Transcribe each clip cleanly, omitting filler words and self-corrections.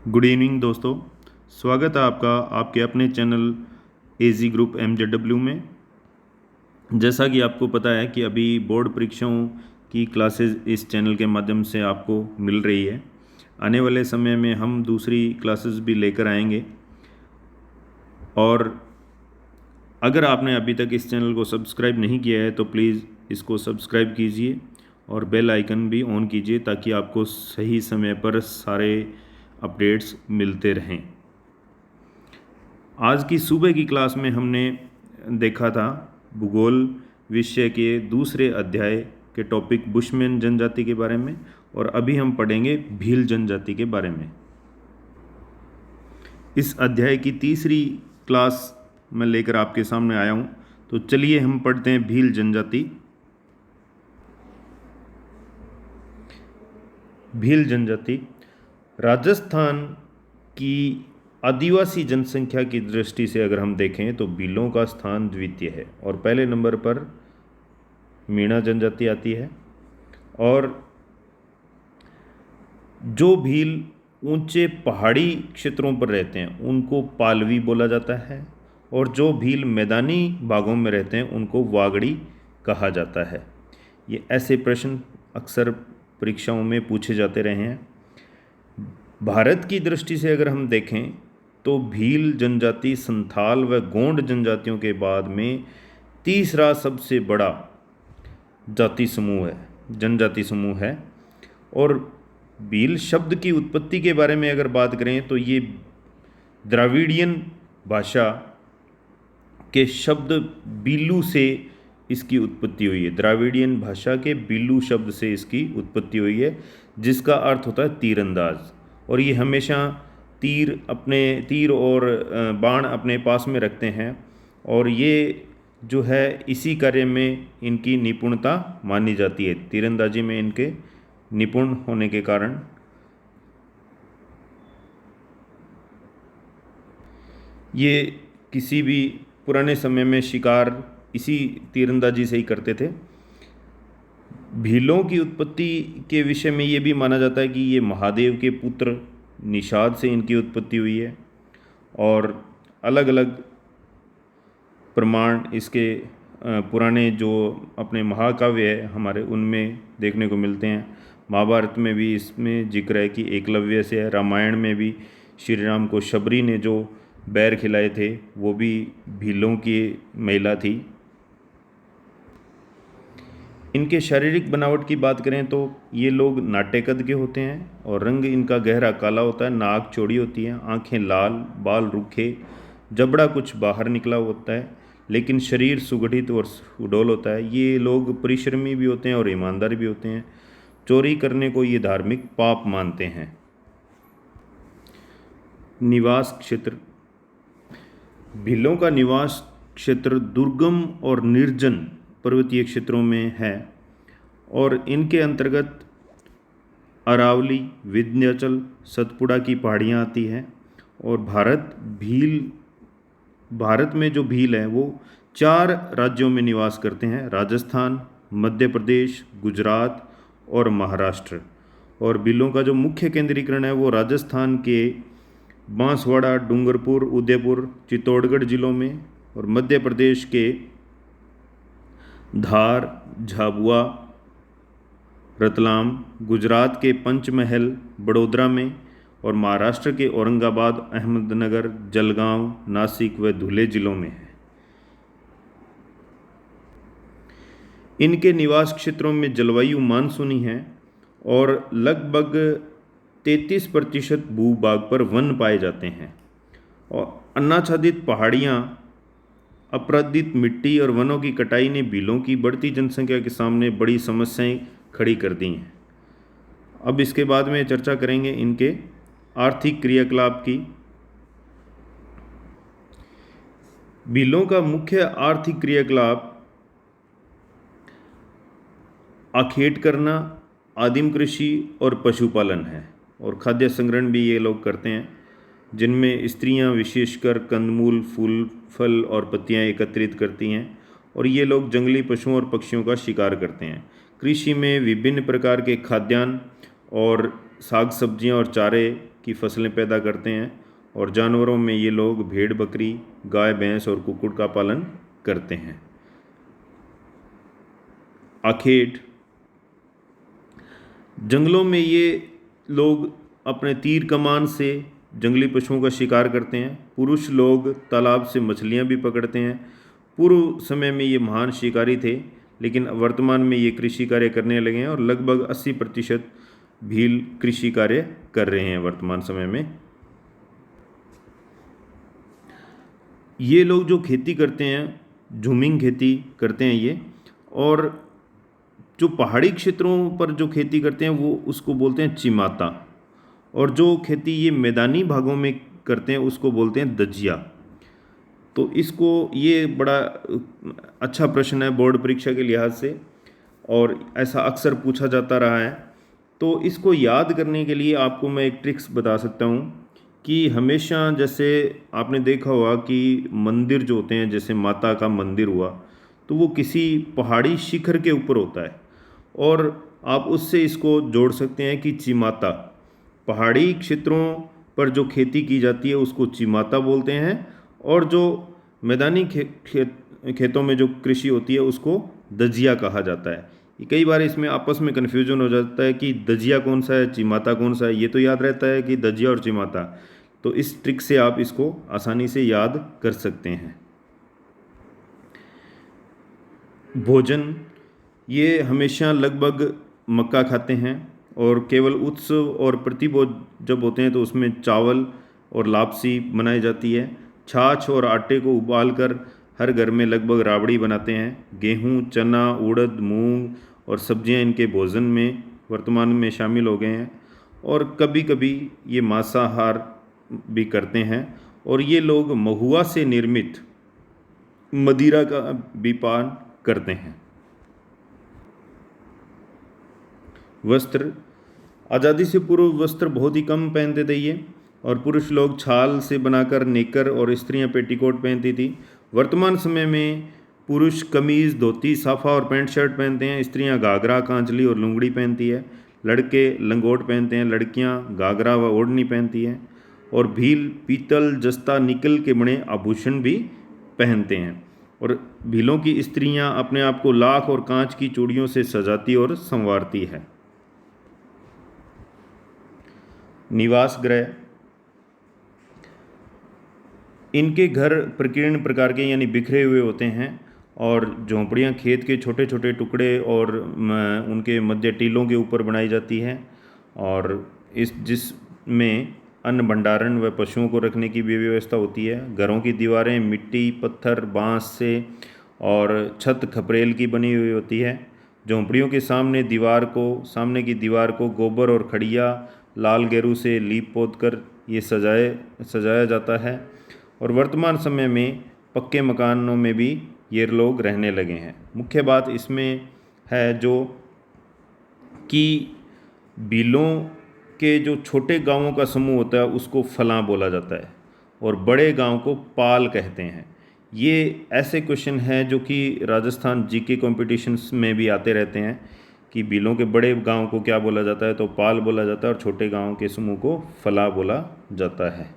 Good evening दोस्तों। स्वागत है आपका आपके अपने चैनल एजी ग्रुप MJW में। जैसा कि आपको पता है कि अभी बोर्ड परीक्षाओं की क्लासेस इस चैनल के माध्यम से आपको मिल रही है। आने वाले समय में हम दूसरी क्लासेस भी लेकर आएंगे, और अगर आपने अभी तक इस चैनल को सब्सक्राइब नहीं किया है तो प्लीज़ इसको सब्सक्राइब कीजिए और बेल आइकन भी ऑन कीजिए ताकि आपको सही समय पर सारे अपडेट्स मिलते रहें। आज की सुबह की क्लास में हमने देखा था भूगोल विषय के दूसरे अध्याय के टॉपिक बुशमैन जनजाति के बारे में, और अभी हम पढ़ेंगे भील जनजाति के बारे में। इस अध्याय की तीसरी क्लास मैं लेकर आपके सामने आया हूँ, तो चलिए हम पढ़ते हैं भील जनजाति। भील जनजाति राजस्थान की आदिवासी जनसंख्या की दृष्टि से अगर हम देखें तो भीलों का स्थान द्वितीय है, और पहले नंबर पर मीणा जनजाति आती है। और जो भील ऊंचे पहाड़ी क्षेत्रों पर रहते हैं उनको पालवी बोला जाता है, और जो भील मैदानी भागों में रहते हैं उनको वागड़ी कहा जाता है। ये ऐसे प्रश्न अक्सर परीक्षाओं में पूछे जाते रहे हैं। भारत की दृष्टि से अगर हम देखें तो भील जनजाति संथाल व गोंड जनजातियों के बाद में तीसरा सबसे बड़ा जाति समूह है, जनजाति समूह है। और भील शब्द की उत्पत्ति के बारे में अगर बात करें तो ये द्राविडियन भाषा के शब्द बीलू से इसकी उत्पत्ति हुई है। द्राविडियन भाषा के बीलू शब्द से इसकी उत्पत्ति हुई है, जिसका अर्थ होता है तीरंदाज। और ये हमेशा तीर और बाण अपने पास में रखते हैं, और ये जो है इसी कार्य में इनकी निपुणता मानी जाती है। तीरंदाजी में इनके निपुण होने के कारण ये किसी भी पुराने समय में शिकार इसी तीरंदाजी से ही करते थे। भीलों की उत्पत्ति के विषय में ये भी माना जाता है कि ये महादेव के पुत्र निषाद से इनकी उत्पत्ति हुई है, और अलग अलग प्रमाण इसके पुराने जो अपने महाकाव्य है हमारे उनमें देखने को मिलते हैं। महाभारत में भी इसमें जिक्र है कि एकलव्य से है। रामायण में भी श्री राम को शबरी ने जो बैर खिलाए थे वो भी भीलों की महिला थी। इनके शारीरिक बनावट की बात करें तो ये लोग नाट्य कद के होते हैं, और रंग इनका गहरा काला होता है। नाक चौड़ी होती है, आंखें लाल, बाल रूखे, जबड़ा कुछ बाहर निकला होता है, लेकिन शरीर सुगठित और सुडौल होता है। ये लोग परिश्रमी भी होते हैं और ईमानदार भी होते हैं। चोरी करने को ये धार्मिक पाप मानते हैं। निवास क्षेत्र भीलों का निवास क्षेत्र दुर्गम और निर्जन पर्वतीय क्षेत्रों में है, और इनके अंतर्गत अरावली, विंध्याचल, सतपुड़ा की पहाड़ियाँ आती हैं। और भारत में जो भील हैं वो 4 राज्यों में निवास करते हैं: राजस्थान, मध्य प्रदेश, गुजरात और महाराष्ट्र। और भीलों का जो मुख्य केंद्रीकरण है वो राजस्थान के बांसवाड़ा, डूंगरपुर, उदयपुर, चित्तौड़गढ़ जिलों में, और मध्य प्रदेश के धार, झाबुआ, रतलाम, गुजरात के पंचमहल, बड़ोदरा में, और महाराष्ट्र के औरंगाबाद, अहमदनगर, जलगांव, नासिक व धुले जिलों में है। इनके निवास क्षेत्रों में जलवायु मानसूनी है, और लगभग 33% भूभाग पर वन पाए जाते हैं। और अनाच्छादित पहाड़ियाँ, अपराधित मिट्टी और वनों की कटाई ने भीलों की बढ़ती जनसंख्या के सामने बड़ी समस्याएं खड़ी कर दी हैं। अब इसके बाद में चर्चा करेंगे इनके आर्थिक क्रियाकलाप की। भीलों का मुख्य आर्थिक क्रियाकलाप आखेट करना, आदिम कृषि और पशुपालन है। और खाद्य संग्रहण भी ये लोग करते हैं, जिनमें स्त्रियां विशेषकर कंदमूल, फूल, फल और पत्तियां एकत्रित करती हैं, और ये लोग जंगली पशुओं और पक्षियों का शिकार करते हैं। कृषि में विभिन्न प्रकार के खाद्यान्न और साग सब्जियां और चारे की फसलें पैदा करते हैं, और जानवरों में ये लोग भेड़ बकरी, गाय भैंस और कुक्कुट का पालन करते हैं। आखेट, जंगलों में ये लोग अपने तीर कमान से जंगली पशुओं का शिकार करते हैं। पुरुष लोग तालाब से मछलियां भी पकड़ते हैं। पूर्व समय में ये महान शिकारी थे, लेकिन वर्तमान में ये कृषि कार्य करने लगे हैं और लगभग 80% भील कृषि कार्य कर रहे हैं वर्तमान समय में। ये लोग जो खेती करते हैं, झूमिंग खेती करते हैं ये, और जो पहाड़ी क्षेत्रों पर जो खेती करते हैं वो उसको बोलते हैं चिमाता, और जो खेती ये मैदानी भागों में करते हैं उसको बोलते हैं दजिया। तो इसको, ये बड़ा अच्छा प्रश्न है बोर्ड परीक्षा के लिहाज से, और ऐसा अक्सर पूछा जाता रहा है। तो इसको याद करने के लिए आपको मैं एक ट्रिक्स बता सकता हूँ कि हमेशा, जैसे आपने देखा होगा कि मंदिर जो होते हैं, जैसे माता का मंदिर हुआ, तो वो किसी पहाड़ी शिखर के ऊपर होता है, और आप उससे इसको जोड़ सकते हैं कि चिमाता, पहाड़ी क्षेत्रों पर जो खेती की जाती है उसको चिमाता बोलते हैं, और जो मैदानी खेतों में जो कृषि होती है उसको दजिया कहा जाता है। कई बार इसमें आपस में कन्फ्यूजन हो जाता है कि दजिया कौन सा है, चिमाता कौन सा है। ये तो याद रहता है कि दजिया और चिमाता, तो इस ट्रिक से आप इसको आसानी से याद कर सकते हैं। भोजन, ये हमेशा लगभग मक्का खाते हैं, और केवल उत्सव और प्रतिभोज जब होते हैं तो उसमें चावल और लापसी बनाई जाती है। छाछ और आटे को उबालकर हर घर में लगभग राबड़ी बनाते हैं। गेहूँ, चना, उड़द, मूंग और सब्जियां इनके भोजन में वर्तमान में शामिल हो गए हैं, और कभी कभी ये मांसाहार भी करते हैं, और ये लोग महुआ से निर्मित मदिरा का भी पान करते हैं। वस्त्र, आज़ादी से पूर्व वस्त्र बहुत ही कम पहनते थे ये, और पुरुष लोग छाल से बनाकर नेकर और स्त्रियां पेटीकोट पहनती थी। वर्तमान समय में पुरुष कमीज़, धोती, साफा और पैंट शर्ट पहनते हैं। स्त्रियां घाघरा, कांचली और लुंगड़ी पहनती है। लड़के लंगोट पहनते हैं। लड़कियां घाघरा व ओढ़नी पहनती हैं, और भील पीतल, जस्ता, निकल के बने आभूषण भी पहनते हैं। और भीलों की स्त्रियां अपने आप को लाख और कांच की चूड़ियों से सजाती और संवारती है। निवास गृह, इनके घर प्रकीर्ण प्रकार के यानी बिखरे हुए होते हैं, और झोंपड़ियाँ खेत के छोटे छोटे टुकड़े और उनके मध्य टीलों के ऊपर बनाई जाती है, और जिसमें अन्न भंडारण व पशुओं को रखने की भी व्यवस्था होती है। घरों की दीवारें मिट्टी, पत्थर, बांस से और छत खपरेल की बनी हुई होती है। झोंपड़ियों के सामने की दीवार को गोबर और खड़िया, लाल गेरू से लीप पोत कर ये सजाया जाता है, और वर्तमान समय में पक्के मकानों में भी ये लोग रहने लगे हैं। मुख्य बात इसमें है जो कि भीलों के जो छोटे गांवों का समूह होता है उसको फलां बोला जाता है, और बड़े गांव को पाल कहते हैं। ये ऐसे क्वेश्चन हैं जो कि राजस्थान जीके कॉम्पिटिशन्स में भी आते रहते हैं कि भीलों के बड़े गांव को क्या बोला जाता है, तो पाल बोला जाता है, और छोटे गांव के समूह को फला बोला जाता है।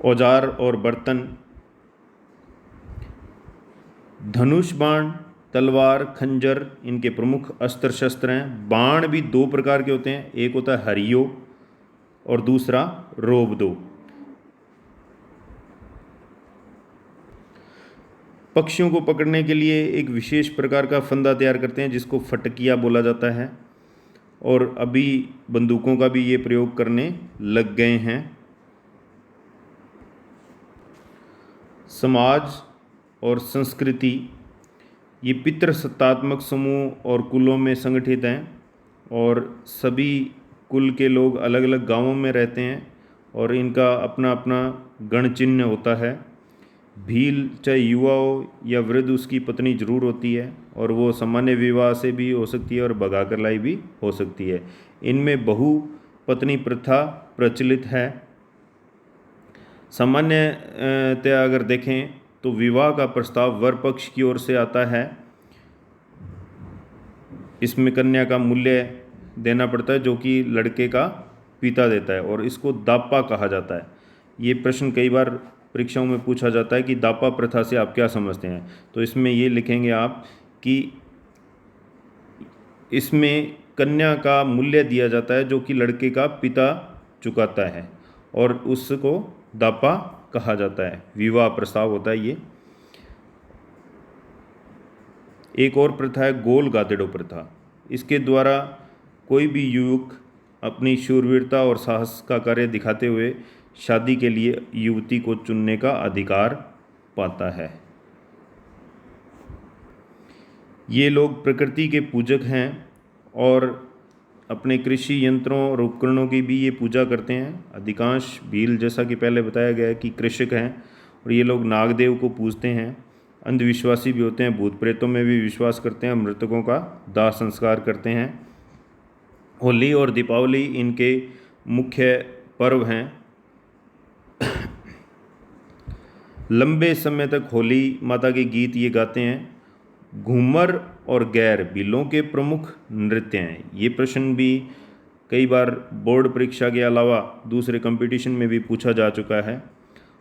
औजार और बर्तन, धनुष बाण, तलवार, खंजर इनके प्रमुख अस्त्र शस्त्र हैं। बाण भी दो प्रकार के होते हैं, एक होता है हरियो और दूसरा रोबदो। पक्षियों को पकड़ने के लिए एक विशेष प्रकार का फंदा तैयार करते हैं जिसको फटकिया बोला जाता है, और अभी बंदूकों का भी ये प्रयोग करने लग गए हैं। समाज और संस्कृति, ये पितृसत्तात्मक समूह और कुलों में संगठित हैं, और सभी कुल के लोग अलग अलग गांवों में रहते हैं, और इनका अपना अपना गण चिन्ह होता है। भील चाहे युवा हो या वृद्ध, उसकी पत्नी जरूर होती है, और वो सामान्य विवाह से भी हो सकती है और भगाकर लाई भी हो सकती है। इनमें बहु पत्नी प्रथा प्रचलित है। सामान्यतया अगर देखें तो विवाह का प्रस्ताव वर पक्ष की ओर से आता है। इसमें कन्या का मूल्य देना पड़ता है जो कि लड़के का पिता देता है, और इसको दापा कहा जाता है। ये प्रश्न कई बार परीक्षाओं में पूछा जाता है कि दापा प्रथा से आप क्या समझते हैं। तो इसमें ये लिखेंगे आप कि इसमें कन्या का मूल्य दिया जाता है जो कि लड़के का पिता चुकाता है, और उसको दापा कहा जाता है। विवाह प्रस्ताव होता है ये। एक और प्रथा है गोल गादेड़ो प्रथा। इसके द्वारा कोई भी युवक अपनी शूरवीरता और साहस का कार्य दिखाते हुए शादी के लिए युवती को चुनने का अधिकार पाता है। ये लोग प्रकृति के पूजक हैं और अपने कृषि यंत्रों और उपकरणों की भी ये पूजा करते हैं। अधिकांश भील, जैसा कि पहले बताया गया है, कि कृषक हैं, और ये लोग नागदेव को पूजते हैं। अंधविश्वासी भी होते हैं, भूत प्रेतों में भी विश्वास करते हैं, मृतकों का दाह संस्कार करते हैं। होली और दीपावली इनके मुख्य पर्व हैं। लंबे समय तक होली माता के गीत ये गाते हैं। घूमर और गैर भीलों के प्रमुख नृत्य हैं। ये प्रश्न भी कई बार बोर्ड परीक्षा के अलावा दूसरे कंपटीशन में भी पूछा जा चुका है।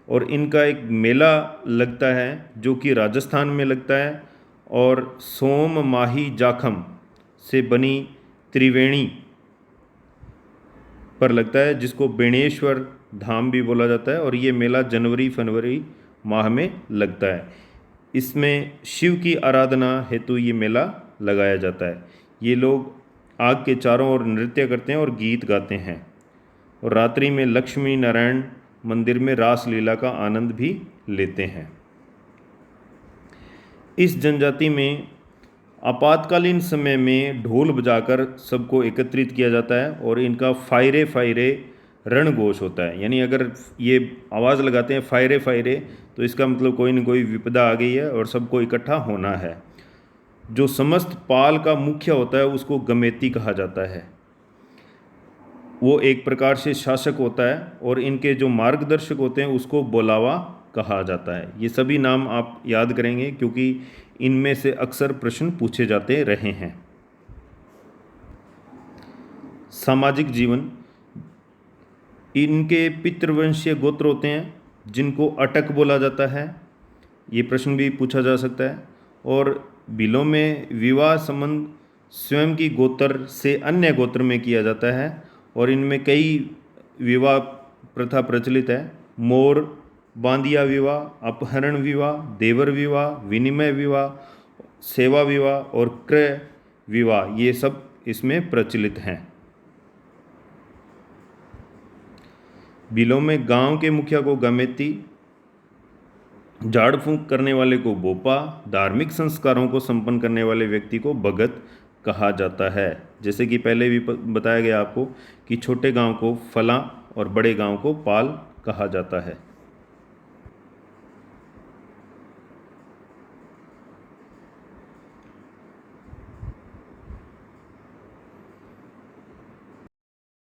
और इनका एक मेला लगता है जो कि राजस्थान में लगता है, और सोम माही जाखम से बनी त्रिवेणी पर लगता है, जिसको बेणेश्वर धाम भी बोला जाता है। और ये मेला जनवरी फरवरी माह में लगता है। इसमें शिव की आराधना हेतु ये मेला लगाया जाता है। ये लोग आग के चारों ओर नृत्य करते हैं और गीत गाते हैं, और रात्रि में लक्ष्मी नारायण मंदिर में रास लीला का आनंद भी लेते हैं। इस जनजाति में आपातकालीन समय में ढोल बजाकर सबको एकत्रित किया जाता है, और इनका फायरे फायरे रणघोष होता है। यानी अगर ये आवाज़ लगाते हैं फायरे फायरे, तो इसका मतलब कोई न कोई विपदा आ गई है और सबको इकट्ठा होना है। जो समस्त पाल का मुख्य होता है उसको गमेती कहा जाता है। वो एक प्रकार से शासक होता है, और इनके जो मार्गदर्शक होते हैं उसको बोलावा कहा जाता है। ये सभी नाम आप याद करेंगे क्योंकि इनमें से अक्सर प्रश्न पूछे जाते रहे हैं। सामाजिक जीवन, इनके पितृवंशीय गोत्र होते हैं जिनको अटक बोला जाता है। ये प्रश्न भी पूछा जा सकता है। और भीलों में विवाह संबंध स्वयं की गोत्र से अन्य गोत्र में किया जाता है, और इनमें कई विवाह प्रथा प्रचलित है। मोर बांदिया विवाह, अपहरण विवाह, देवर विवाह, विनिमय विवाह, सेवा विवाह और क्रय विवाह, ये सब इसमें प्रचलित हैं। भीलों में गांव के मुखिया को गमेती, झाड़ फूंक करने वाले को बोपा, धार्मिक संस्कारों को संपन्न करने वाले व्यक्ति को भगत कहा जाता है। जैसे कि पहले भी बताया गया आपको कि छोटे गांव को फला और बड़े गांव को पाल कहा जाता है।